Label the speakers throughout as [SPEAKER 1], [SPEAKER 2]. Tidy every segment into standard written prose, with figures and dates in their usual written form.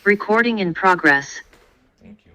[SPEAKER 1] Recording in progress.
[SPEAKER 2] Thank you.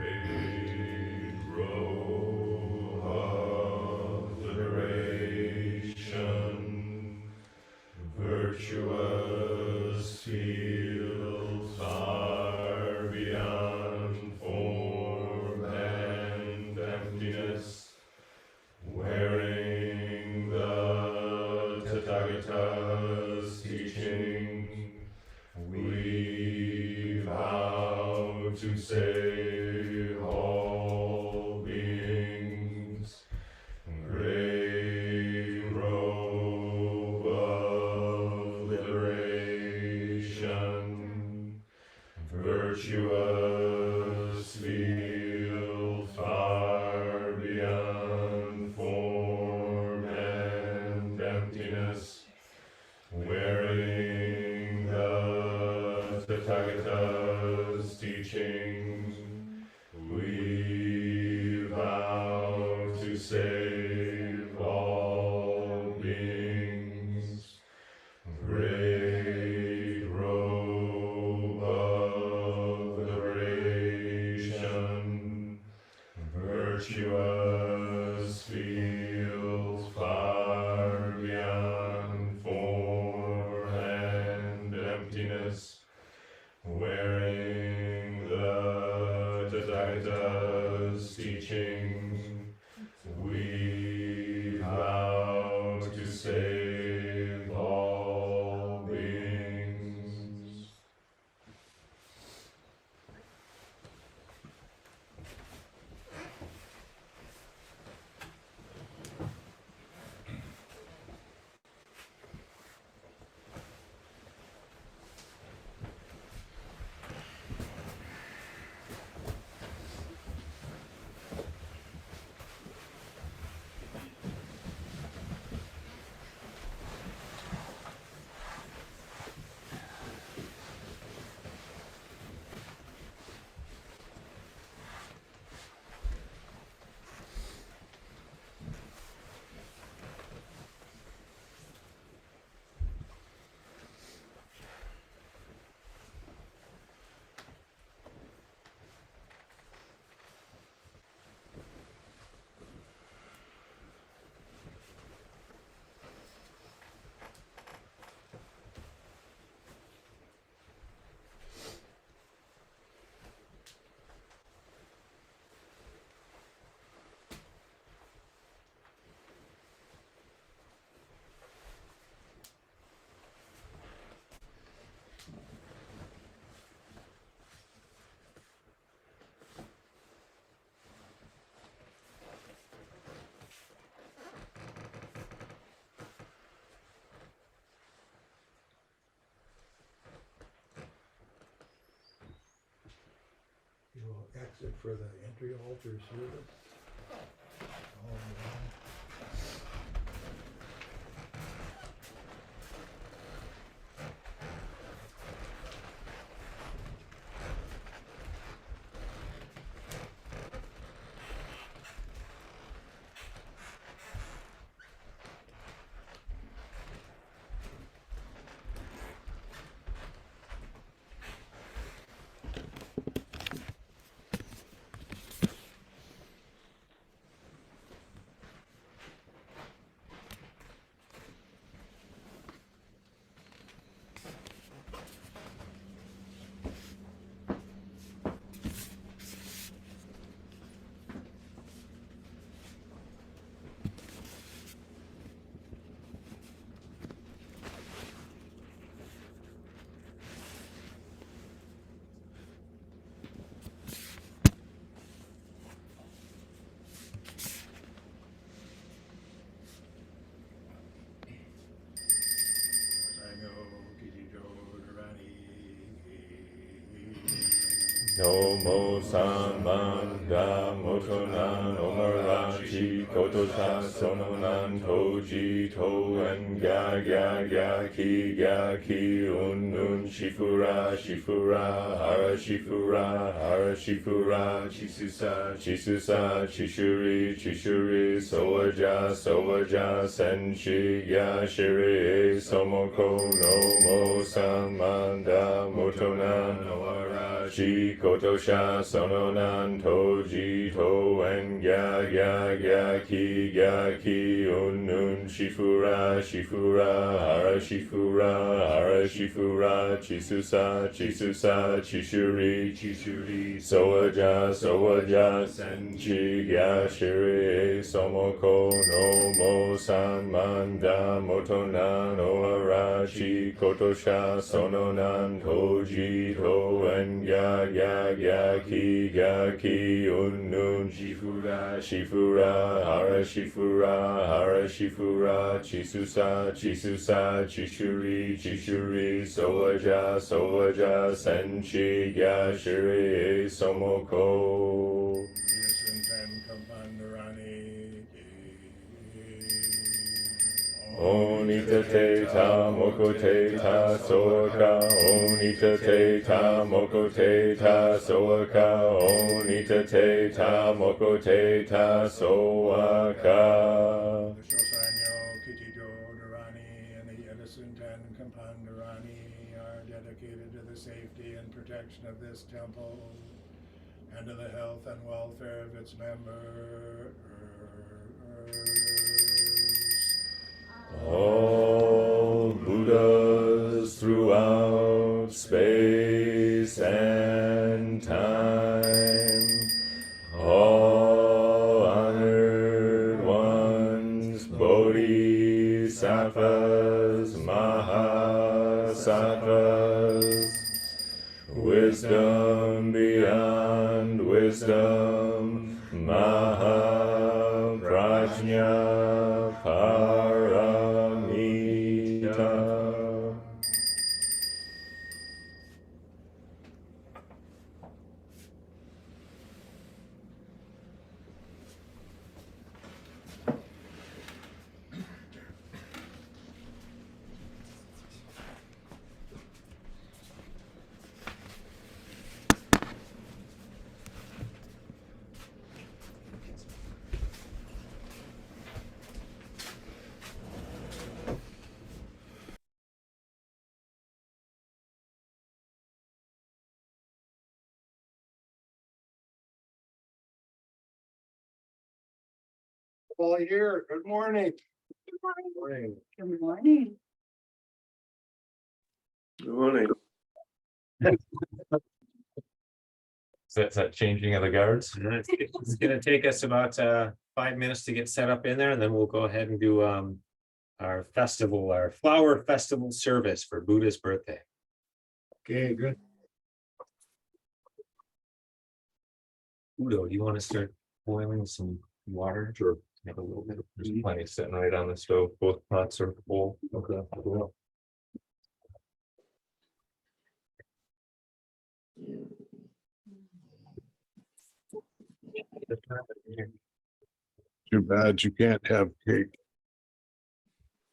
[SPEAKER 2] great row of liberation, virtuous fields far beyond form and emptiness, wearing the Tathagata's teaching, we vow to save all beings. Great robe of liberation, virtuous field far beyond form and emptiness, wearing the Tathagata's teachings, we vow to save all beings. Great robe of liberation, virtuous fields far beyond form and emptiness, wearing the Tathagata's teachings, we vow to save all beings.
[SPEAKER 3] You will exit for the entry altar service. All around.
[SPEAKER 2] Nomo Samanda Motonan Omarachi Kotosha Sononan Toji To En Ga Ki Un Shifura Hara Shifura Chisusa Chishuri Sowaja Senshi Shiri Somoko Nomo Samanda Motonan Omarachi kotosha sononan toji to en gya ki un shifura hara shifura chisusa chishuri sowaja senchi gya shiri somoko no mo samanda motonan oarachi kotosha sononan toji to en gya ki un shifura hara shifura chisusa chishuri sowaja senchi gya shiri somoko Onita te ta moko te ta soaka. Onita te ta moko te ta soaka. Onita te ta moko te ta soaka.
[SPEAKER 3] The Shosanyo, Kichijo, Dharani, and the Edison Ten Kampandarani are dedicated to the safety and protection of this temple and to the health and welfare of its members.
[SPEAKER 2] All Buddhas throughout space and time, all honored ones, bodhisattvas, mahasattvas, wisdom beyond wisdom, mahaprajna paramita.
[SPEAKER 3] All here, good morning. Morning.
[SPEAKER 4] Good morning.
[SPEAKER 5] Good morning.
[SPEAKER 2] Is that changing of the guards?
[SPEAKER 6] It's gonna take us about 5 minutes to get set up in there, and then we'll go ahead and do our festival, our flower festival service for Buddha's birthday.
[SPEAKER 3] Okay, good.
[SPEAKER 6] Udo, do you want to start boiling some water?
[SPEAKER 2] Sure.
[SPEAKER 6] Have a little bit.
[SPEAKER 2] There's plenty sitting right on the stove. Both pots are full. Okay. Cool.
[SPEAKER 7] Too bad you can't have cake.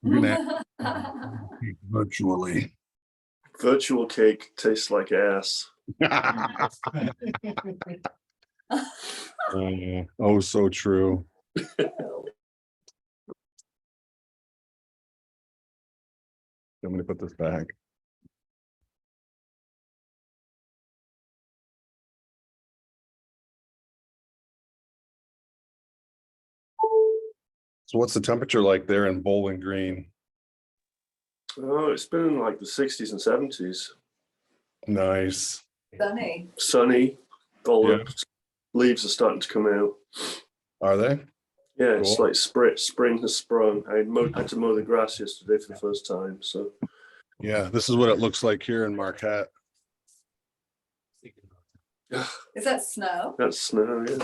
[SPEAKER 7] You're gonna have cake virtually.
[SPEAKER 5] Virtual cake tastes like ass.
[SPEAKER 7] Oh, so true. I'm gonna put this back. So what's the temperature like there in Bowling Green?
[SPEAKER 5] Oh, it's been in like the 60s and 70s.
[SPEAKER 7] Nice.
[SPEAKER 4] Sunny.
[SPEAKER 5] Sunny. All
[SPEAKER 7] Yeah.
[SPEAKER 5] the leaves are starting to come out.
[SPEAKER 7] Are they?
[SPEAKER 5] Yeah, it's
[SPEAKER 7] Cool.
[SPEAKER 5] like spring has sprung. I had to mow the grass yesterday for the first time. So
[SPEAKER 7] Yeah, this is what it looks like here in Marquette.
[SPEAKER 4] Is that snow?
[SPEAKER 5] that's snow. Yeah.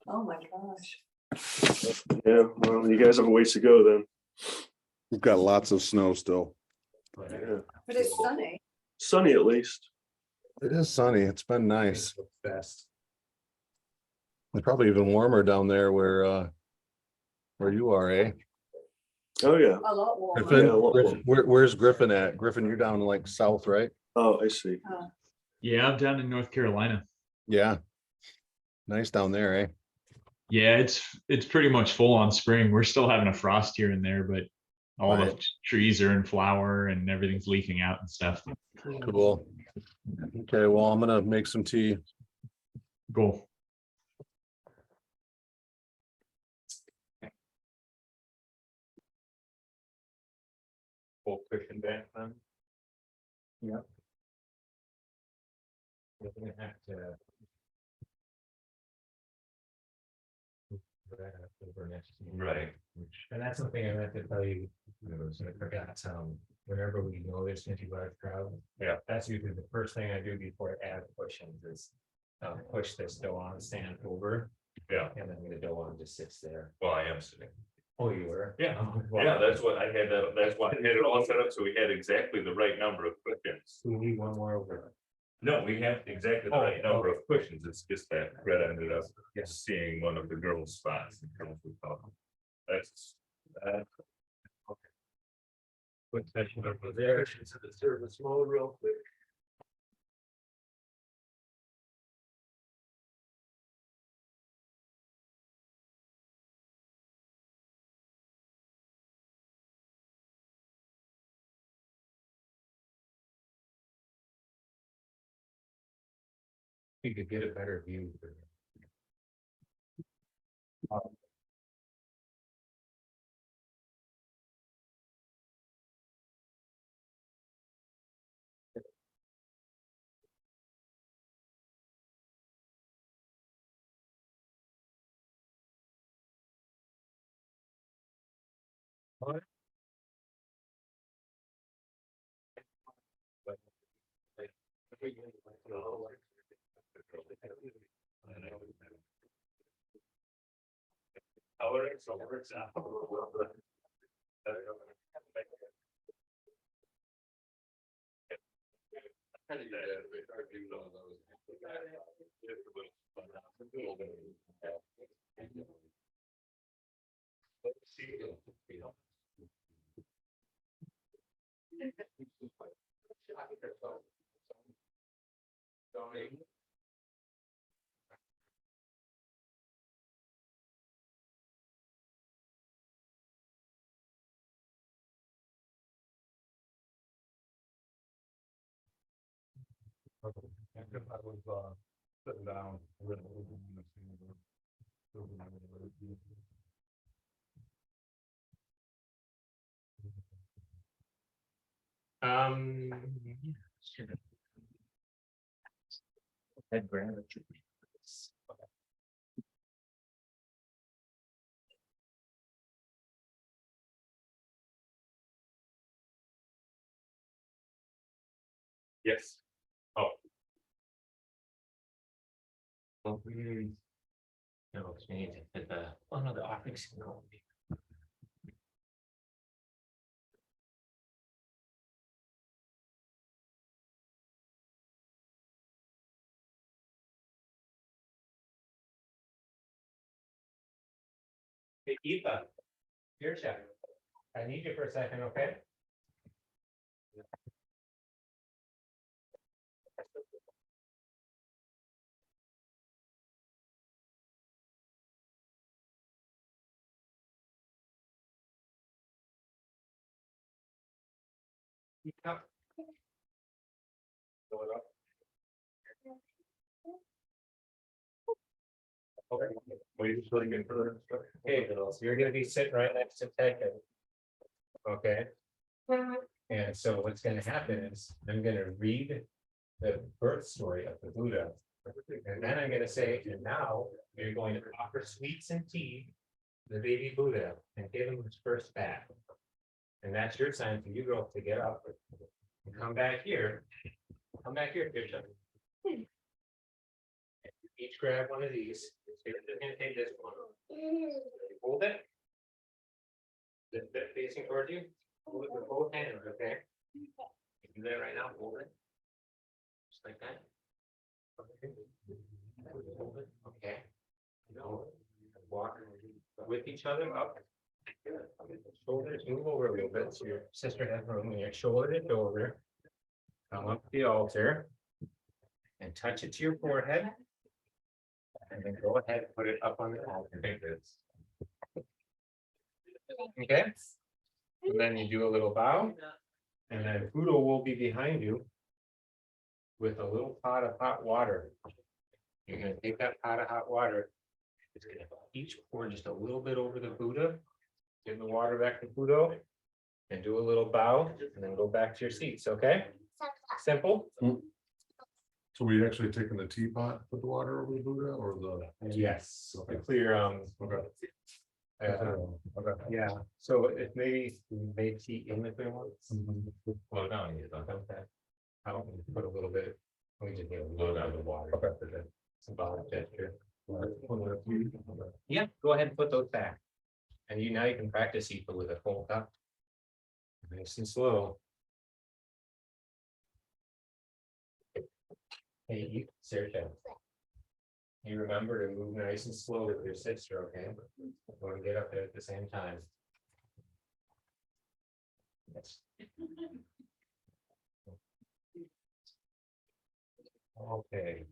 [SPEAKER 4] Oh my gosh.
[SPEAKER 5] Yeah. Well, you guys have a way to go then.
[SPEAKER 7] We've got lots of snow still.
[SPEAKER 5] Yeah.
[SPEAKER 4] But it's sunny.
[SPEAKER 5] Sunny at least.
[SPEAKER 7] It is sunny. It's been nice.
[SPEAKER 6] Best.
[SPEAKER 7] It's probably even warmer down there where you are, eh?
[SPEAKER 5] Oh yeah.
[SPEAKER 4] A lot warmer.
[SPEAKER 7] Griffin,
[SPEAKER 5] Yeah, a lot
[SPEAKER 7] Griffin, where's Griffin at? Griffin, you're down like south, right?
[SPEAKER 5] Oh, I see.
[SPEAKER 8] Yeah, I'm down in North Carolina.
[SPEAKER 7] Yeah. Nice down there, eh?
[SPEAKER 8] Yeah, it's pretty much full on spring. We're still having a frost here and there, but all the
[SPEAKER 7] Right.
[SPEAKER 8] trees are in flower and everything's leafing out and stuff.
[SPEAKER 7] Cool. Okay, well, I'm gonna make some tea.
[SPEAKER 8] Cool.
[SPEAKER 6] Full cushion back then. Yep. We're gonna have to. Right. And that's something I meant to tell you, so I forgot, whenever we know there's gonna be a large crowd. Yeah. That's usually the first thing I do before I add pushings is, push this dough on stand over. Yeah. And then the dough on just sits there. Well, I am sitting. Oh, you were? Yeah, yeah, that's what I had, that's why I had it all set up, so we had exactly the right number of cushions. We need one more over. No, we have exactly the right number of cushions, it's just that Fred ended up seeing one of the girls' spots. That's. Put session over there, to the service mode real quick. You could get a better view. Sitting down. Head grab it. Yes. Oh. No, it's me. Oh no, the office. Hey, Eva, your check. I need you for a second, okay? Yeah. Fill it up. Okay. Well, you just really good for the. Okay, so you're gonna be sitting right next to Ted. Okay. And so what's gonna happen is I'm gonna read the birth story of the Buddha. And then I'm gonna say, and now you're going to offer sweets and tea to the baby Buddha and give him his first bath. And that's your sign for you girls to get up and come back here. Come back here, Bishop. Each grab one of these. You're gonna take this one. Hold it. The bit facing towards you. Hold it with both hands, okay? You do that right now. Hold it. Just like that. Hold it. Okay. Walk with each other up. Shoulders move over a little bit. So your sister has room. Your shoulder to over. Come up to the altar and touch it to your forehead. And then go ahead and put it up on the altar. Okay. And then you do a little bow. And then Buddha will be behind you. with a little pot of hot water. You're gonna take that pot of hot water. It's gonna each pour just a little bit over the Buddha. Give the water back to Buddha. And do a little bow and then go back to your seats, okay? Simple?
[SPEAKER 9] So we actually taking the teapot, put the water over the Buddha or the?
[SPEAKER 6] Yes.
[SPEAKER 9] Okay.
[SPEAKER 6] Clear,
[SPEAKER 9] Okay.
[SPEAKER 6] yeah, so if maybe we made tea in the clear ones. Slow down, you don't have that. I don't need to put a little bit, we just need a little bit of the water.
[SPEAKER 9] Okay.
[SPEAKER 6] For the symbolic gesture. Yeah, go ahead and put those back. And now you can practice Ifa with a full cup. Nice and slow. Hey, you, Sergio. You remember to move nice and slow with your sister, okay? We're gonna get up there at the same time. Yes. Okay.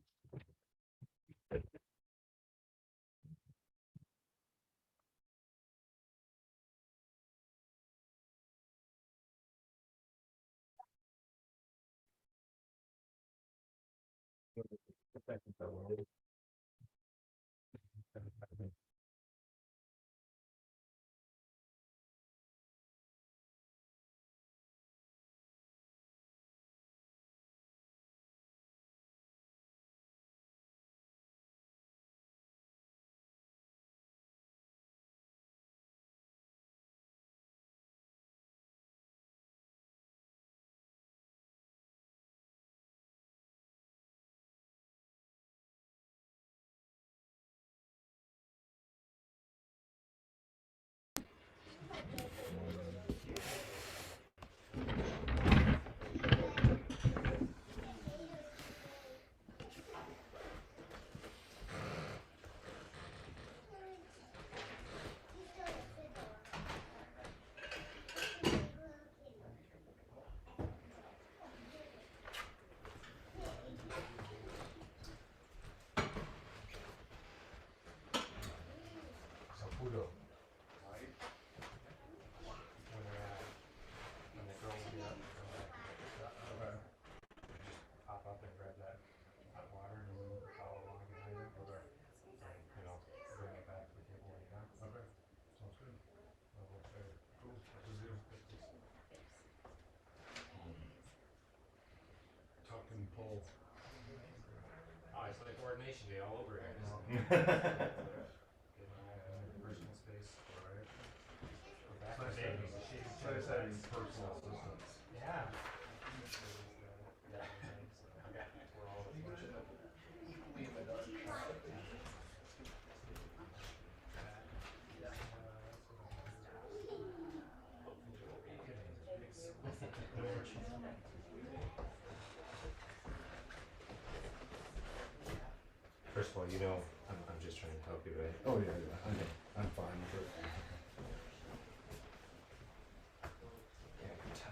[SPEAKER 9] Tuck and pull.
[SPEAKER 6] Oh, it's like coordination day all over here. Personal space.
[SPEAKER 9] Nice having personal assistants.
[SPEAKER 6] Yeah. First of all, I'm just trying to help you, right?
[SPEAKER 9] Oh, yeah, I'm fine with it.
[SPEAKER 6] Yeah, I can tell.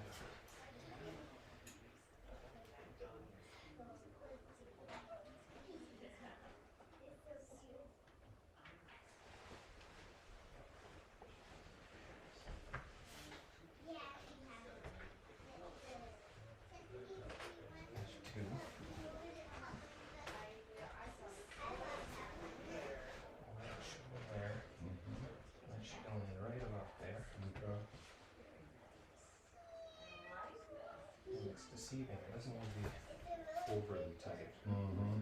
[SPEAKER 6] Right about there. It's deceiving. It doesn't want to be overly tight.
[SPEAKER 9] Mm-hmm.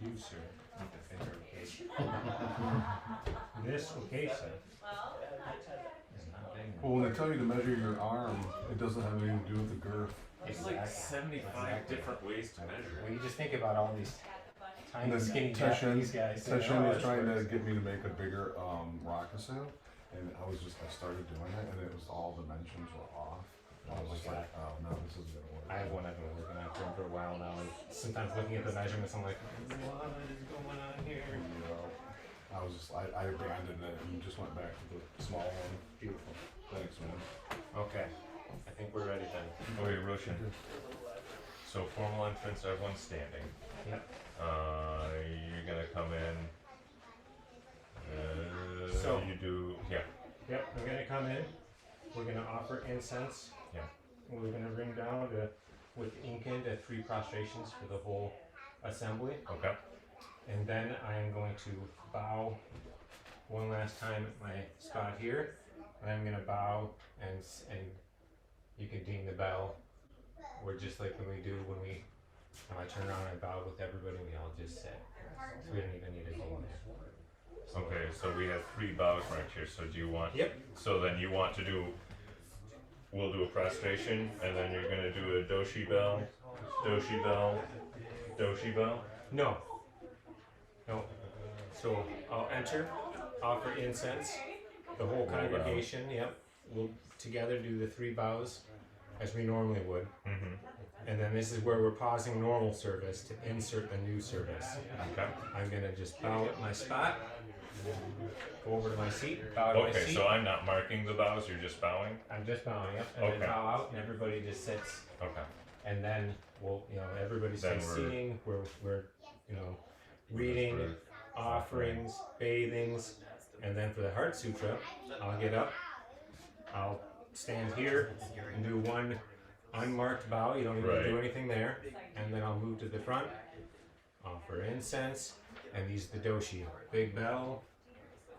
[SPEAKER 6] You, sir, need to finger occasion. This occasion is not big enough.
[SPEAKER 9] Well, when they tell you to measure your arm, it doesn't have anything to do with the girth.
[SPEAKER 2] There's like 75 different ways to measure
[SPEAKER 6] Well,
[SPEAKER 2] it.
[SPEAKER 6] you just think about all these
[SPEAKER 9] And
[SPEAKER 6] tiny,
[SPEAKER 9] then
[SPEAKER 6] skinny
[SPEAKER 9] Teshin,
[SPEAKER 6] Japanese guys.
[SPEAKER 9] Teshin was trying to get me to make a bigger rakusu, and I started doing it, and it was all dimensions were off.
[SPEAKER 6] Oh my God.
[SPEAKER 9] Oh, no, this isn't gonna work.
[SPEAKER 6] I have one I've been working on for a while now, and sometimes looking at the measurements, I'm like, what is going on here?
[SPEAKER 9] Yeah. I abandoned it and just went back to the small one.
[SPEAKER 6] Beautiful.
[SPEAKER 9] Thanks, man.
[SPEAKER 6] Okay, I think we're ready then.
[SPEAKER 2] Okay, Roshan. So formal entrance, everyone's standing.
[SPEAKER 6] Yep.
[SPEAKER 2] You're gonna come in.
[SPEAKER 6] So-
[SPEAKER 2] you do, yeah.
[SPEAKER 6] Yep, I'm gonna come in. We're gonna offer incense.
[SPEAKER 2] Yeah.
[SPEAKER 6] We're gonna bring down with Incan to 3 prostrations for the whole assembly.
[SPEAKER 2] Okay.
[SPEAKER 6] And then I am going to bow one last time at my spot here. And I'm gonna bow and you can ding the bell. Or just like when I turn around and bow with everybody, we all just sit. So we don't even need a ding there.
[SPEAKER 2] Okay, so we have 3 bows right here. So do you want?
[SPEAKER 6] Yep.
[SPEAKER 2] So then you want to do? We'll do a prostration, and then you're gonna do a doshi bell, doshi bell, doshi bell.
[SPEAKER 6] No. No. So I'll enter, offer incense. The whole congregation, yep, will together do the 3 bows as we normally would.
[SPEAKER 2] Mm-hmm.
[SPEAKER 6] And then this is where we're pausing normal service to insert the new service.
[SPEAKER 2] Okay.
[SPEAKER 6] I'm gonna just bow at my spot, go over to my seat, bow to my
[SPEAKER 2] Okay,
[SPEAKER 6] seat.
[SPEAKER 2] so I'm not marking the bows. You're just bowing.
[SPEAKER 6] I'm just bowing up, and
[SPEAKER 2] Okay.
[SPEAKER 6] then bow out, and everybody just sits.
[SPEAKER 2] Okay.
[SPEAKER 6] And then we'll, everybody
[SPEAKER 2] Then
[SPEAKER 6] stays
[SPEAKER 2] we're-
[SPEAKER 6] seating. We're, reading, offerings, bathings, and then for the Heart Sutra, I'll get up. I'll stand here and do one unmarked bow. You don't even
[SPEAKER 2] Right.
[SPEAKER 6] do anything there. And then I'll move to the front, offer incense, and these are the doshi. Big bell.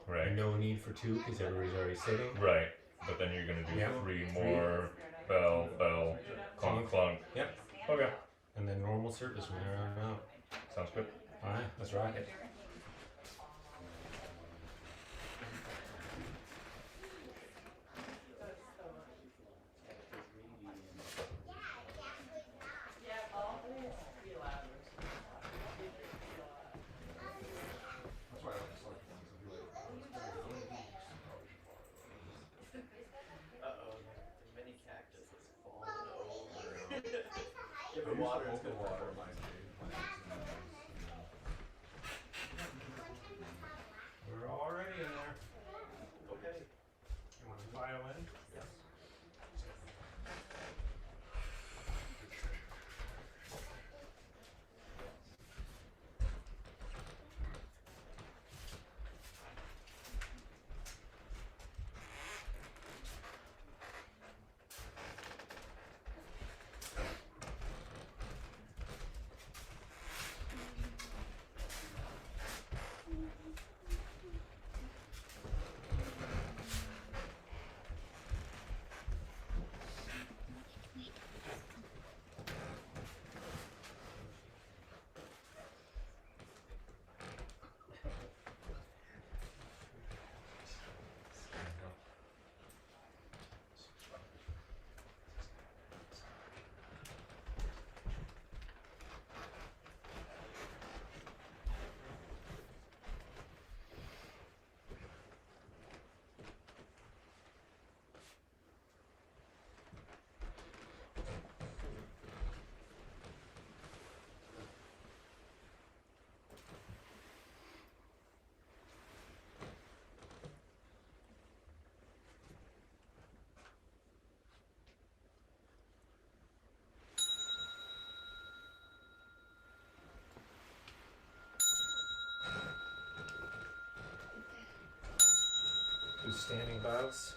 [SPEAKER 2] Right.
[SPEAKER 6] No need for 2 because everybody's already sitting.
[SPEAKER 2] Right. But then you're gonna do
[SPEAKER 6] Yeah.
[SPEAKER 2] 3 more. Bell, bell, clunk, clunk.
[SPEAKER 6] Yep.
[SPEAKER 2] Okay.
[SPEAKER 6] And then normal service from there on out.
[SPEAKER 2] Sounds good.
[SPEAKER 6] Alright, let's rock it.
[SPEAKER 9] That's why I don't select ones that do it.
[SPEAKER 5] Give it water, it's good
[SPEAKER 9] Water,
[SPEAKER 5] water.
[SPEAKER 9] my
[SPEAKER 6] We're already in there.
[SPEAKER 5] Okay.
[SPEAKER 6] You want to file in?
[SPEAKER 5] Yes.
[SPEAKER 6] Do standing bows.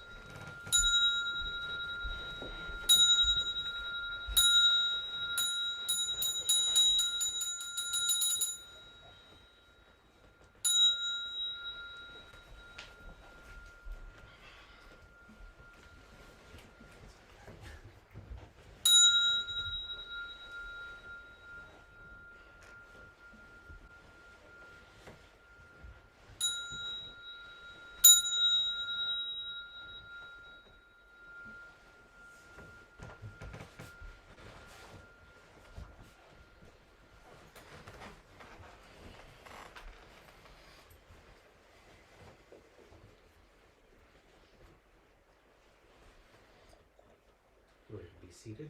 [SPEAKER 6] seated.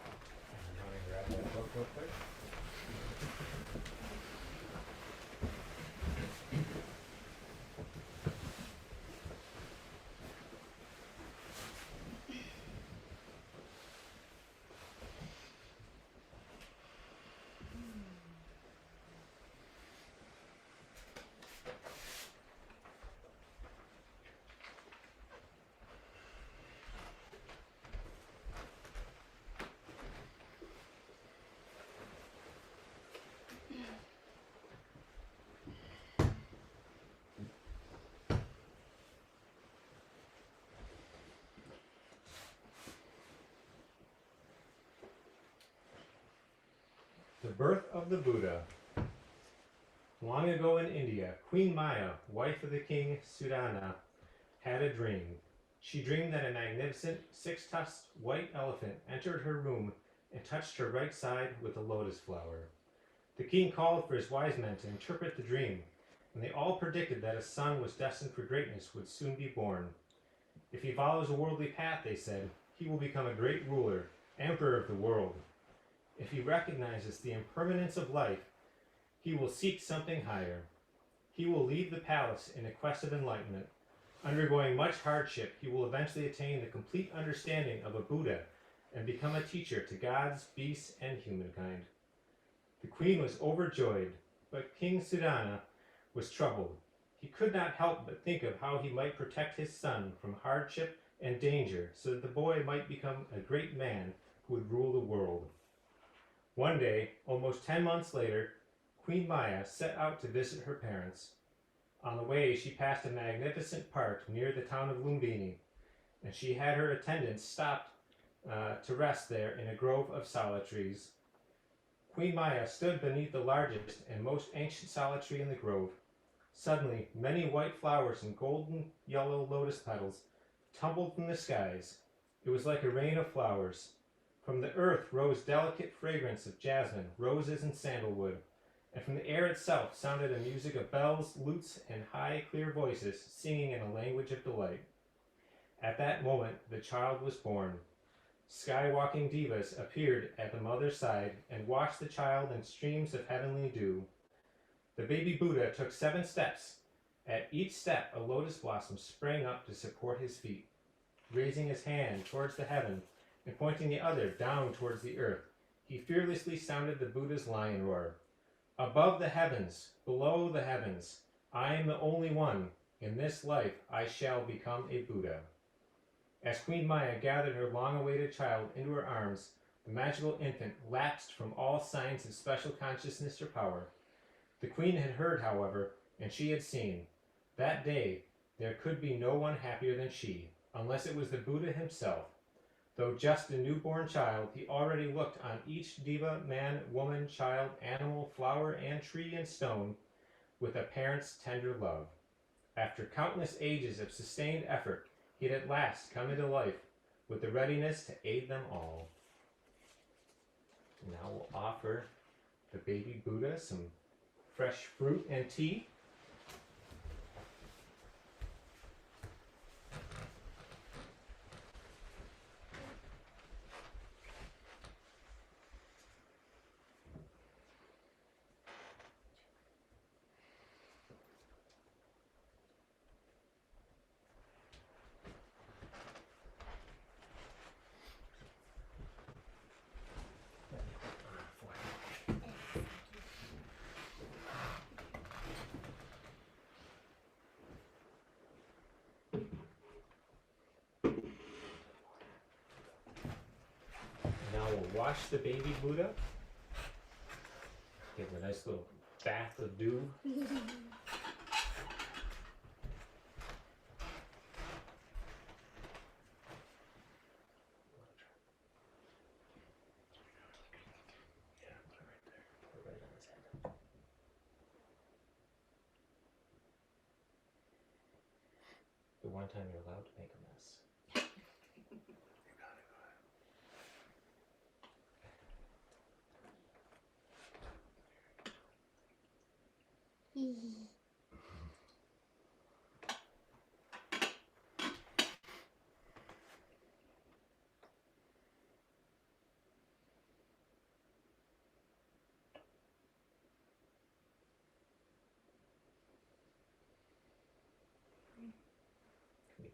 [SPEAKER 6] I'm going to grab that book real quick. The birth of the Buddha. Long ago in India, Queen Maya, wife of the king Sudana, had a dream. She dreamed that a magnificent six-tusked white elephant entered her room and touched her right side with a lotus flower. The king called for his wise men to interpret the dream, and they all predicted that a son was destined for greatness would soon be born. If he follows a worldly path, they said, he will become a great ruler, emperor of the world. If he recognizes the impermanence of life, he will seek something higher. He will leave the palace in a quest of enlightenment. Undergoing much hardship, he will eventually attain the complete understanding of a Buddha and become a teacher to gods, beasts, and humankind. The queen was overjoyed, but King Sudana was troubled. He could not help but think of how he might protect his son from hardship and danger so that the boy might become a great man who would rule the world. One day, almost 10 months later, Queen Maya set out to visit her parents. On the way, she passed a magnificent park near the town of Lumbini, and she had her attendants stopped to rest there in a grove of sala trees. Queen Maya stood beneath the largest and most ancient sala tree in the grove. Suddenly, many white flowers and golden yellow lotus petals tumbled from the skies. It was like a rain of flowers. From the earth rose delicate fragrance of jasmine, roses, and sandalwood, and from the air itself sounded a music of bells, lutes, and high, clear voices singing in a language of delight. At that moment, the child was born. Skywalking divas appeared at the mother's side and washed the child in streams of heavenly dew. The baby Buddha took 7 steps. At each step, a lotus blossom sprang up to support his feet. Raising his hand towards the heaven and pointing the other down towards the earth, he fearlessly sounded the Buddha's lion roar. Above the heavens, below the heavens, I am the only one. In this life, I shall become a Buddha. As Queen Maya gathered her long-awaited child into her arms, the magical infant lapsed from all signs of special consciousness or power. The queen had heard, however, and she had seen. That day, there could be no one happier than she, unless it was the Buddha himself. Though just a newborn child, he already looked on each diva, man, woman, child, animal, flower, and tree and stone with a parent's tender love. After countless ages of sustained effort, he had at last come into life with the readiness to aid them all. Now we'll offer the baby Buddha some fresh fruit and tea. Now we'll wash the baby Buddha. Give him a nice little bath of dew. The one time you're allowed to make a mess.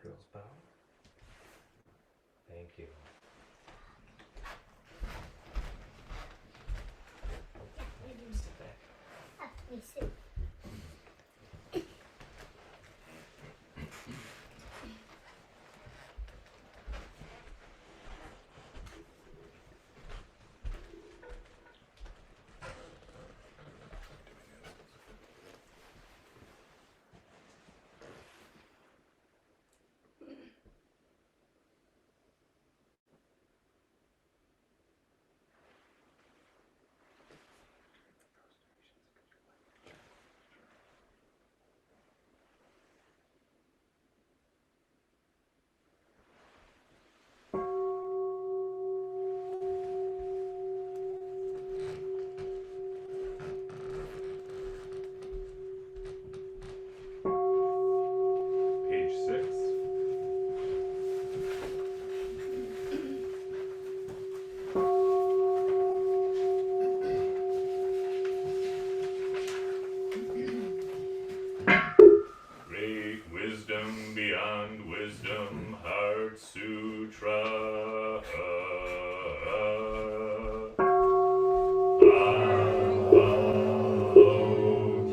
[SPEAKER 6] Girls bow. Thank you. Sit back.
[SPEAKER 2] Page 6. Great wisdom beyond wisdom, Heart Sutra.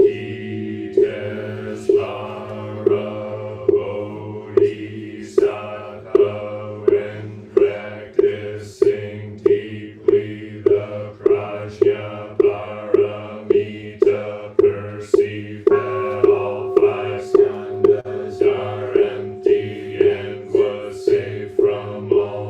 [SPEAKER 2] Avalokite's Bodhisattva, when practicing deeply the Prajnaparamita, perceived that all five skandhas are empty and was safe from all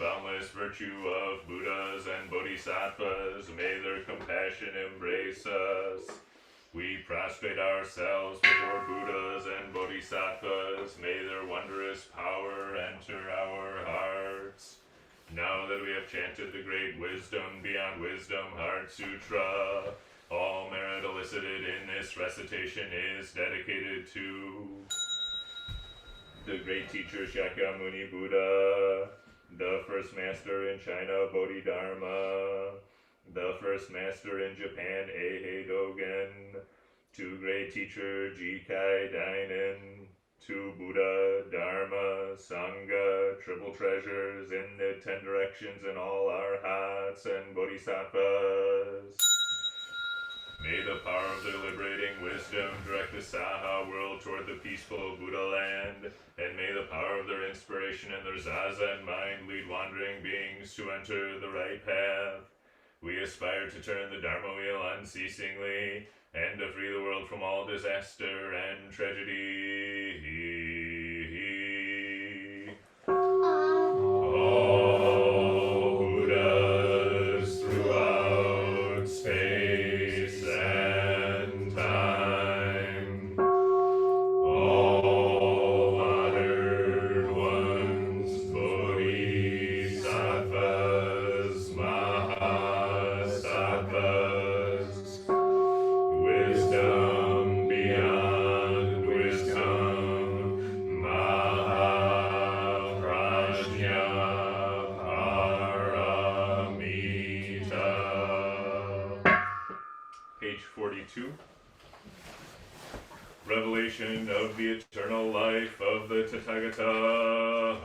[SPEAKER 2] boundless virtue of Buddhas and Bodhisattvas, may their compassion embrace us. We prostrate ourselves before Buddhas and Bodhisattvas, may their wondrous power enter our hearts. Now that we have chanted the great wisdom beyond wisdom Heart Sutra, all merit elicited in this recitation is dedicated to the great teacher Shakyamuni Buddha, the first master in China Bodhidharma, the first master in Japan Eihei Dogen, to great teacher Jikai Dainin, to Buddha, Dharma, Sangha, triple treasures in the 10 directions in all our hearts and bodhisattvas. May the power of their liberating wisdom direct the Saha world toward the peaceful Buddha land, and may the power of their inspiration and their Zazen mind lead wandering beings to enter the right path. We aspire to turn the Dharma wheel unceasingly, and to free the world from all disaster and tragedy. All Buddhas throughout space and time, all honored ones, Bodhisattvas, Mahasattvas, wisdom beyond wisdom, Mahaprajna Paramita. Page 42. Revelation of the eternal life of the Tathagata.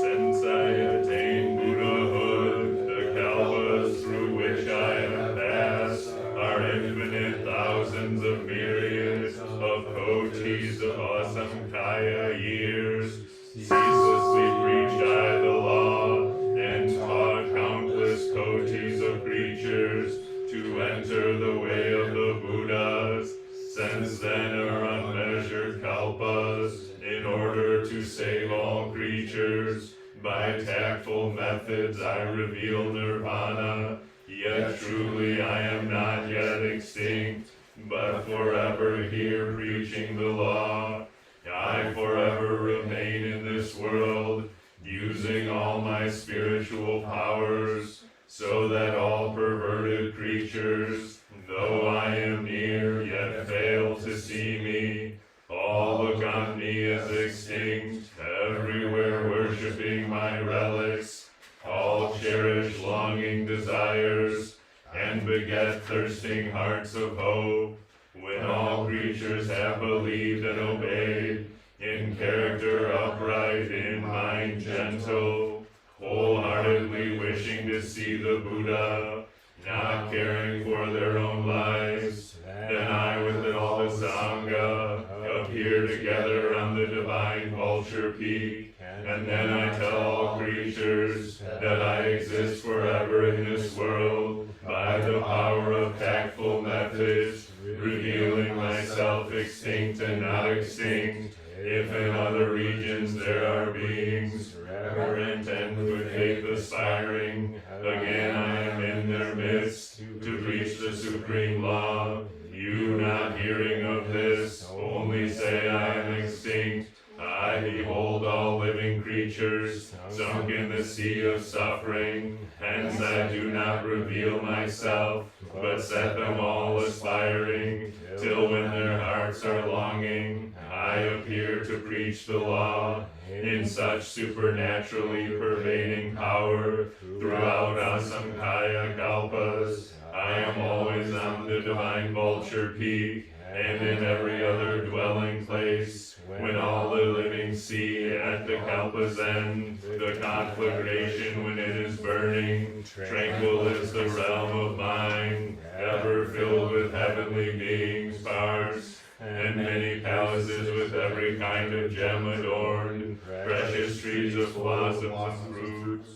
[SPEAKER 2] Since I attained Buddhahood, the kalpas through which I have passed are infinite thousands of myriads of kotis of asamkhya years. Ceaselessly preached I the law and taught countless kotis of creatures to enter the way of the Buddhas. Since then are unmeasured kalpas in order to save all creatures. By tactful methods I reveal nirvana, yet truly I am not yet extinct, but forever here preaching the law. I forever remain in this world, using all my spiritual powers, so that all perverted creatures, though I am near, yet fail to see me. All look on me as extinct, everywhere worshipping my relics. All cherish longing desires, and beget thirsting hearts of hope. When all creatures have believed and obeyed, in character upright, in mind gentle, wholeheartedly wishing to see the Buddha, not caring for their own lives, then I with all the Sangha appear together on the divine vulture peak, and then I tell all creatures that I exist forever in this world by the power of tactful methods, revealing myself extinct and not extinct. If in other regions there are beings, reverent and with faith aspiring, again I am in their midst to preach the supreme law. You not hearing of this, only say I am extinct. I behold all living creatures sunk in the sea of suffering, hence I do not reveal myself, but set them all aspiring, till when their hearts are longing, I appear to preach the law, in such supernaturally pervading power, throughout asamkhya kalpas. I am always on the divine vulture peak, and in every other dwelling place. When all the living see at the kalpa's end, the conflagration when it is burning, tranquil is the realm of mine, ever filled with heavenly beings, parts, and many palaces with every kind of gem adorned, precious trees of blossoms and fruits,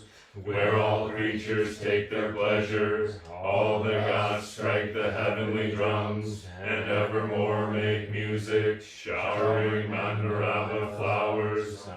[SPEAKER 2] where all creatures take their pleasure. All the gods strike the heavenly drums, and evermore make music, showering mandarava flowers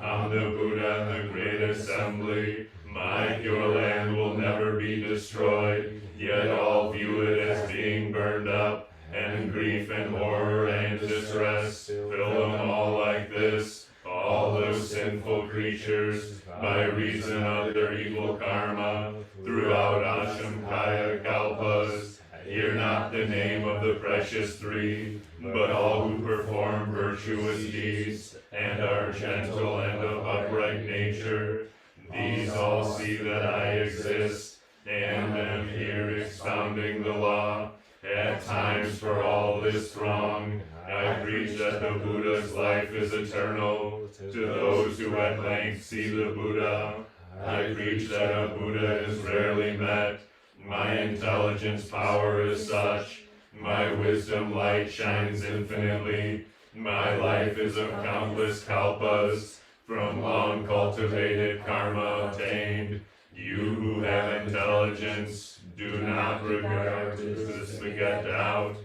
[SPEAKER 2] sinful creatures by reason of their evil karma throughout Ashamkaya Kalpas. Hear not the name of the precious three, but all who perform virtuous deeds and are gentle and of upright nature. These all see that I exist and am here expounding the law. At times for all this throng, I preach that the Buddha's life is eternal. To those who at length see the Buddha, I preach that a Buddha is rarely met. My intelligence power is such, my wisdom light shines infinitely. My life is of countless kalpas, from long cultivated karma obtained. You who have intelligence, do not regard this forget doubt,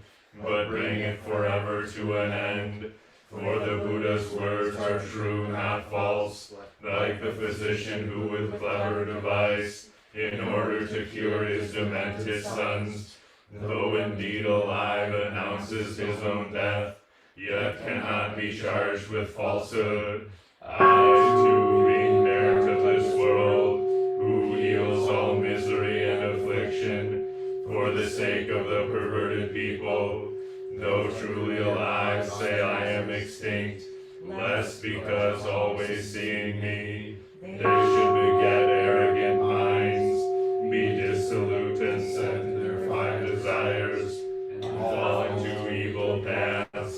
[SPEAKER 2] but bring it forever to an end. For the Buddha's words are true, not false, like the physician who with clever device, in order to cure his demented sons, though indeed alive, announces his own death, yet cannot be charged with falsehood. I too, being heir to this world, who heals all misery and affliction, for the sake of the perverted people, though truly alive, say I am extinct, lest because always seeing me, they should beget arrogant minds, be dissolute and send their five desires, and fall into evil paths.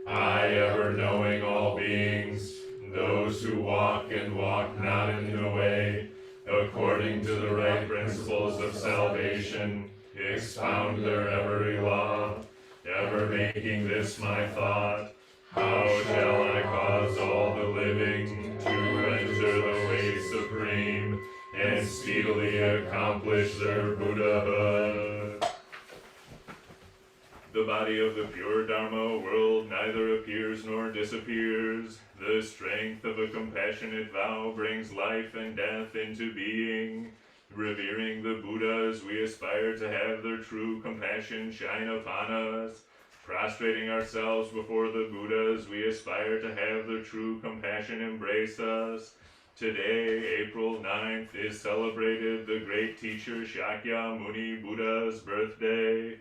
[SPEAKER 2] I, ever knowing all beings, those who walk and walk not in the way, according to the right principles of salvation, expound their every law, ever making this my thought, how shall I cause all the living to enter the way supreme, and speedily accomplish their Buddhahood? The body of the pure Dharma world neither appears nor disappears. The strength of a compassionate vow brings life and death into being. Revering the Buddhas, we aspire to have their true compassion shine upon us. Prostrating ourselves before the Buddhas, we aspire to have their true compassion embrace us. Today, April 9th, is celebrated the great teacher Shakyamuni Buddha's birthday.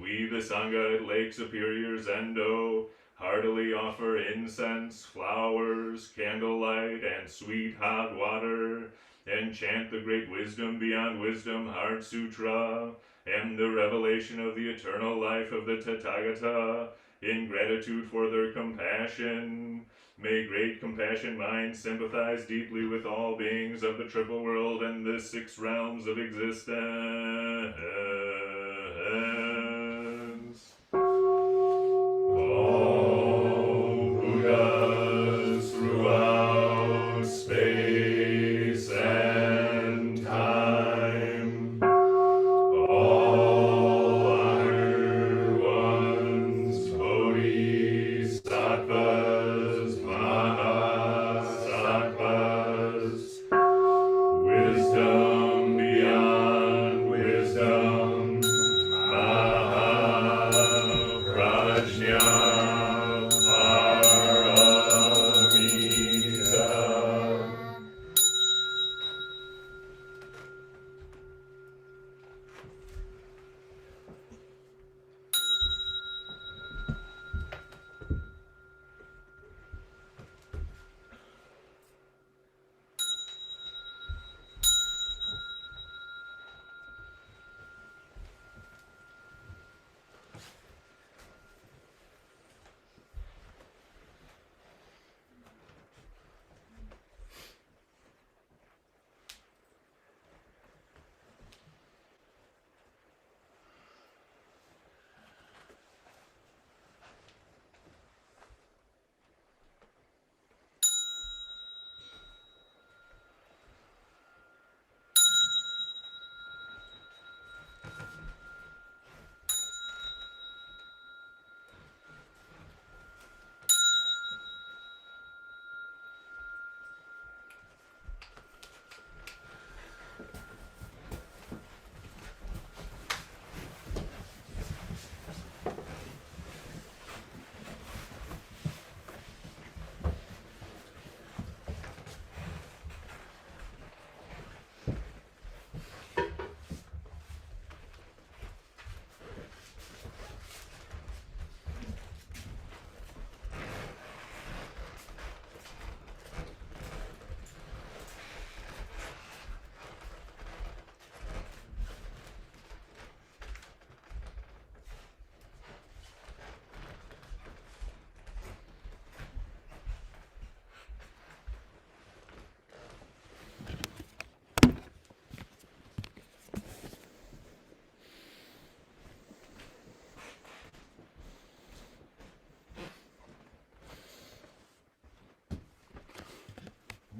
[SPEAKER 2] We, the Sangha at Lake Superior Zendo, heartily offer incense, flowers, candlelight, and sweet hot water, and chant the great wisdom beyond wisdom Heart Sutra, and the revelation of the eternal life of the Tathagata, in gratitude for their compassion. May great compassion mind sympathize deeply with all beings of the triple world and the 6 realms of existence. All Buddhas throughout space and time, all honored ones, bodhisattvas, mahasattvas, wisdom beyond wisdom,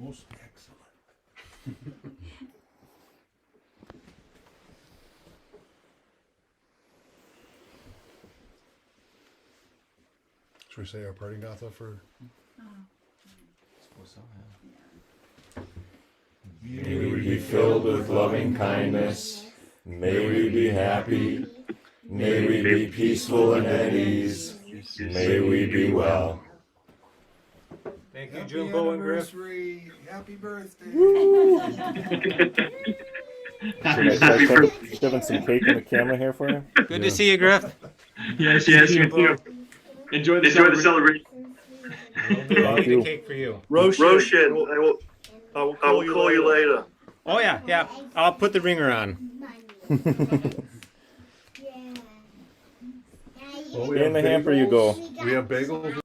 [SPEAKER 9] Most excellent. Should we say our parting gatha for?
[SPEAKER 2] May we be filled with loving kindness. May we be happy. May we be peaceful and at ease. May we be well.
[SPEAKER 6] Thank you, Jumbo and Griff.
[SPEAKER 3] Happy birthday.
[SPEAKER 2] Should I start shoving some cake in the camera here for you?
[SPEAKER 6] Good to see you, Griff.
[SPEAKER 8] Yes, you too. Enjoy the celebration.
[SPEAKER 6] I'll eat the cake for you.
[SPEAKER 5] Roshan, I will call you later.
[SPEAKER 6] Oh yeah, yeah. I'll put the ringer on.
[SPEAKER 9] Well,
[SPEAKER 2] In the hamper you go.
[SPEAKER 9] We have bagels.